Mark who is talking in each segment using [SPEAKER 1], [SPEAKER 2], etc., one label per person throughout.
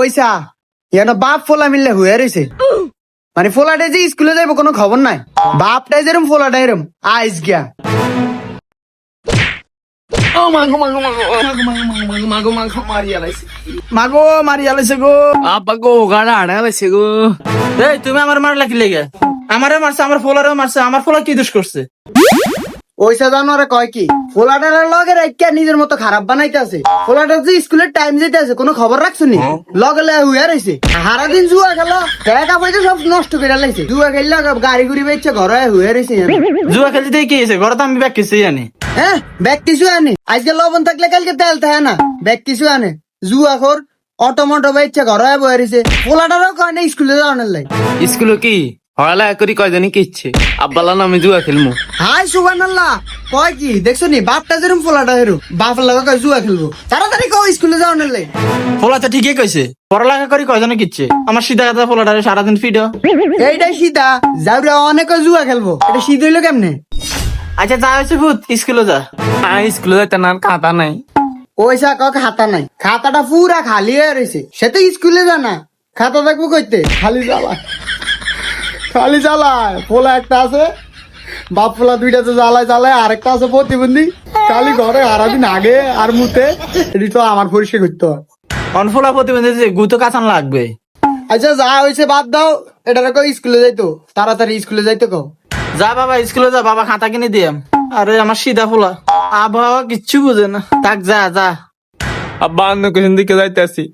[SPEAKER 1] ওইসা ইয়ানো বাপ ফোলা মিললে হয়ে রয়েছে মানে ফোলাটাই যে স্কুলে যাইবো কোনো খবর নাই বাপটাই যেরম ফোলাটাই এরম আইস গিয়া মাগো মারি আলাইছে গো
[SPEAKER 2] আব্বা গো গাড়া আড়া লাইছে গো। এই তুমি আমার মারলা কি লেগে? আমারে মারছে, আমার ফোলারেও মারছে। আমার ফোলা কি দোষ করছে?
[SPEAKER 1] ওইসা জানোয়ারে কয় কি ফোলাটার লগে রাইকা নিজের মতো খারাপ বানাইতে আছে। ফোলাটার যে স্কুলের টাইম যেতে আছে কোনো খবর রাখছো নি? লগে লগে হুইয়া রয়েছে সারাদিন জুয়া খেলো টাকা পয়সা সব নষ্ট করে লাইছে। জুয়া খেললে গাড়ি ঘুরি বেচছে ঘরে হুইয়া রয়েছে।
[SPEAKER 2] জুয়া খেলতে কি হয়েছে? ঘরে তো আমি ব্যাগ কিছু জানি।
[SPEAKER 1] হ্যাঁ ব্যাগ কিছু আনে আজকে লবণ থাকলে কালকে তেল থাকে না। ব্যাগ কিছু আনে জুয়া খোর অটো মটো বেচছে ঘরে বয়ে রয়েছে। ফোলাটারও কয় না স্কুলে যাওয়ার লাই।
[SPEAKER 2] স্কুলে কি হড়ালা করি কয়জনই কি ইচ্ছে আব্বালা না আমি জুয়া খেলবো।
[SPEAKER 1] হাই সুবহানাল্লাহ কয় কি দেখছো নি বাপটা যেরকম ফোলাটা হেরু বাপ লাগা কয় জুয়া খেলবো। তাড়াতাড়ি কও স্কুলে যাওয়ার লাই।
[SPEAKER 2] ফোলা তো ঠিকই কইছে, পড়ালেখা করি কয়জনই কি ইচ্ছে। আমার সিধা কথা ফোলাটারে সারাদিন ফিডো।
[SPEAKER 1] এইটাই সীতা যাবরা অনেক জুয়া খেলবো এটা শীত হইলো কেমনে?
[SPEAKER 2] আচ্ছা যা হয়েছে ভূত স্কুলে যা। স্কুলে যাইতে না খাতা নাই।
[SPEAKER 1] ওইসা কক খাতা নাই খাতাটা পুরা খালি হয়ে রয়েছে। সে তো স্কুলে জানা খাতা দেখবো কইতে খালি জ্বালায় ফোলা একটা আছে বাপ ফোলা দুইটা তো জ্বালায় আরেকটা আছে প্রতিবন্ধী খালি ঘরে সারাদিন আগে আর মুতে এটি তো আমার পরিষ্কার করতে হয়।
[SPEAKER 2] অনফোলা প্রতিবন্ধী গুতো কাঁচান লাগবে।
[SPEAKER 1] আচ্ছা যা হয়েছে বাদ দাও এটা কো স্কুলে যাইতো তাড়াতাড়ি স্কুলে যাইতো কও।
[SPEAKER 2] যা বাবা স্কুলে যা, বাবা খাতা কিনে দিয়াম। আরে আমার সিধা ফোলা আবহাওয়া কিচ্ছু বুঝে না। থাক যা যা। আব্বা অন্য কোন দিকে যাইতে আসি।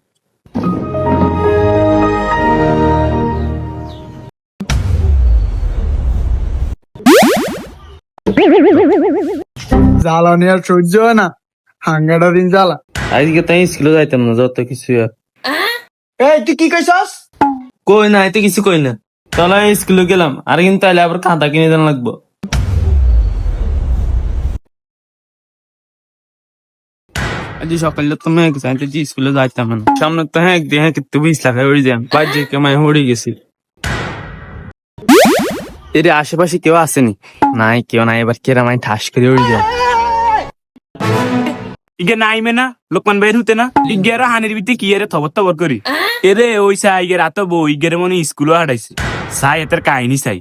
[SPEAKER 1] জ্বালানি আর সহ্য হয় না হাঙ্গাটা দিন জ্বালা।
[SPEAKER 2] আজকে তাই স্কুলে যাইতাম না যত কিছু।
[SPEAKER 1] এই তুই কি কইছস?
[SPEAKER 2] কই না এতে কিছু কই না। তাহলে স্কুলে গেলাম আর কিন্তু তাইলে আবার খাতা কিনে দেন লাগবো। আজ সকালে তো মেঘ চাইতে যে স্কুলে যাইতাম না। সামনে তো হ্যাঁ একদিন হ্যাঁ কিন্তু 20 লাখ হয়ে যাম বাজে কেমাই হড়ে গেছি। এর আশেপাশে কেউ আসেনি? নাই কেউ নাই। এবার কেরামাই ঠাস করে উড়ে যায়।
[SPEAKER 3] ইগে নাইমে না লোকমান বাইর হতে না ইগের হানির ভিতরে কি এর থবর থবর করি এরে ওই সাই ইগের আতো বউ ইগের মনে স্কুলে হাঁটাইছে সাই এতের কাহিনী চাই।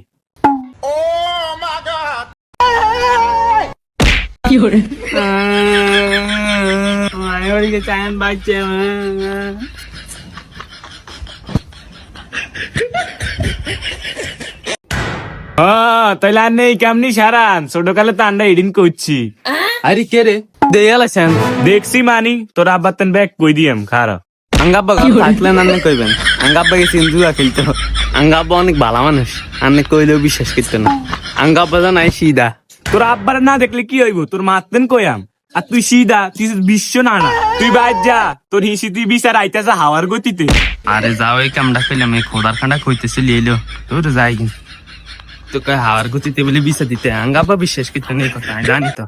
[SPEAKER 3] তাইলে আর নেই কেমনি সারান ছোটকালে তো আন্ডা এডিন করছি।
[SPEAKER 2] আরে কে রে দেয়ালাছেন?
[SPEAKER 3] দেখছি মানি তোর আব্বার তেন ব্যাগ কই দিয়াম খারাপ।
[SPEAKER 2] আঙ্গাব্বা থাকলে না কইবেন। আঙ্গাব্বা গেছি জুয়া খেলতে। আঙ্গাব্বা অনেক ভালো মানুষ, আন্নে কইলেও বিশ্বাস করতে না। আঙ্গাব্বা জানাই সিধা।
[SPEAKER 3] তোর আব্বার না দেখলে কি হইব? তোর মারতেন কয়াম আর তুই সিধা তুই বিশ্ব না না তুই বাইর যা তোর হিসি তুই বিচার আইতাছে হাওয়ার গতিতে।
[SPEAKER 2] আরে যাও এই কামড়া পেলাম এই খোদার খান্ডা কইতেছে লিয়েলো তোর যাই তো কয় হাওয়ার গতিতে বলে বিচার দিতে। আঙ্গাব্বা বিশ্বাস করতে নেই কথা আমি জানি তো।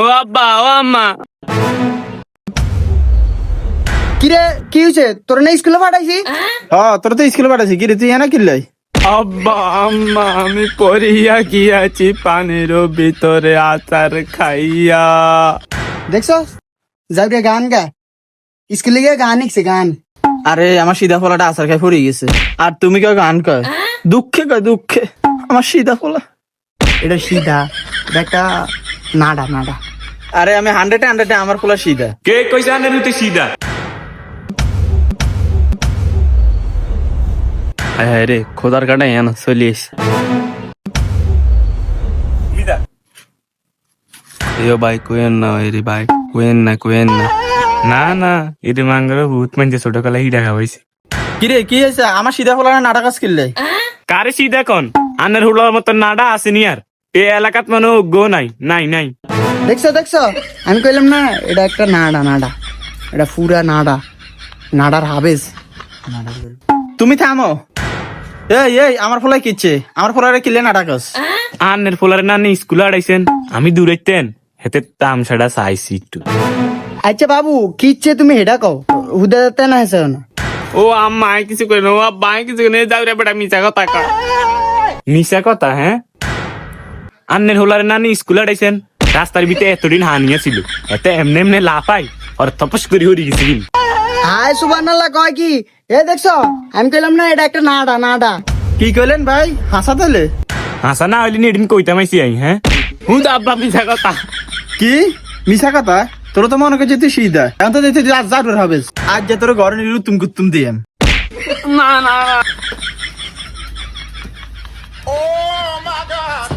[SPEAKER 2] ও আব্বা ও আম্মা।
[SPEAKER 1] কিরে কি হয়েছে তোর না স্কুলে পাঠাইছি?
[SPEAKER 2] হ্যাঁ তোর তো স্কুলে পাঠাইছি। কি রে তুই এনা কিনলাই? আব্বা আম্মা আমি পড়িয়া গিয়াছি পানির ভিতরে আচার খাইয়া।
[SPEAKER 1] দেখছস যাবরে গান গা স্কুলে গিয়ে গান শিখছে গান।
[SPEAKER 2] আরে আমার সিধা ফলাটা আচার খাই পড়ে গেছে আর তুমি কেউ গান কয়? দুঃখে কয় দুঃখে আমার সিধা ফলা।
[SPEAKER 1] এটা সিধা এটা একটা নাডা।
[SPEAKER 2] আরে আমি 100 আমার ফলা সিধা।
[SPEAKER 3] কে কইছে আনের উতে সিধা?
[SPEAKER 2] হ্যাঁ রে খোদার কাটা এন চলিস। এও ভাই কোয়েন না রে ভাই কোয়েন না।
[SPEAKER 3] না না এটি মাঙ্গল ভূত মানছে ছোটকালে হিডা খাওয়াইছে।
[SPEAKER 2] কিরে কি হয়েছে? আমার সিধা ফলা নাটক কিনলে
[SPEAKER 3] কারে সিধা কোন আনের হুলার মতো নাডা আসেনি আর এ এলাকাত মানে গো নাই।
[SPEAKER 1] দেখছো আমি কইলাম না এটা একটা নাডা এটা পুরা নাডার হাবেজ।
[SPEAKER 2] তুমি থামো। এই আমার ফলাই কিচ্ছে? আমার ফলারে কিনলে নাটকস?
[SPEAKER 3] আনের ফুলারে না স্কুলে আড়াইছেন আমি দূরাইতেন হেতে তামসাটা চাইছি একটু।
[SPEAKER 1] আচ্ছা বাবু কি ইচ্ছে তুমি হেডা কও হুদা যাতে না হেসে না।
[SPEAKER 3] ও আম্মা কিছু করে না ও আব্বা কিছু করে যাও রে বেটা মিছা কথা কয়। মিছা কথা হ্যাঁ? আন্নের হোলারে নানি স্কুলে আড়াইছেন রাস্তার ভিতরে এতদিন হানিয়া ছিল এতে এমনে লাফাই আর তপস করে হরি গেছি।
[SPEAKER 1] হাই সুবহানাল্লাহ কয় কি এ দেখছো আমি কইলাম না এটা একটা নাডা নাডা।
[SPEAKER 2] কি কইলেন ভাই হাসা তাহলে?
[SPEAKER 3] হাসা না হইলে এদিন কইতাম আইসি আই হ্যাঁ হুদা আব্বা মিছা কথা।
[SPEAKER 2] কি মিছা কথা? তোর তো মনে করছিস তুই সিধা, এখন তো দেখতে আজ জাদুর হবে। আজ যে তোর ঘরে নিলু তুমি কুতুম দিয়ে
[SPEAKER 3] না না না।
[SPEAKER 4] Oh my God.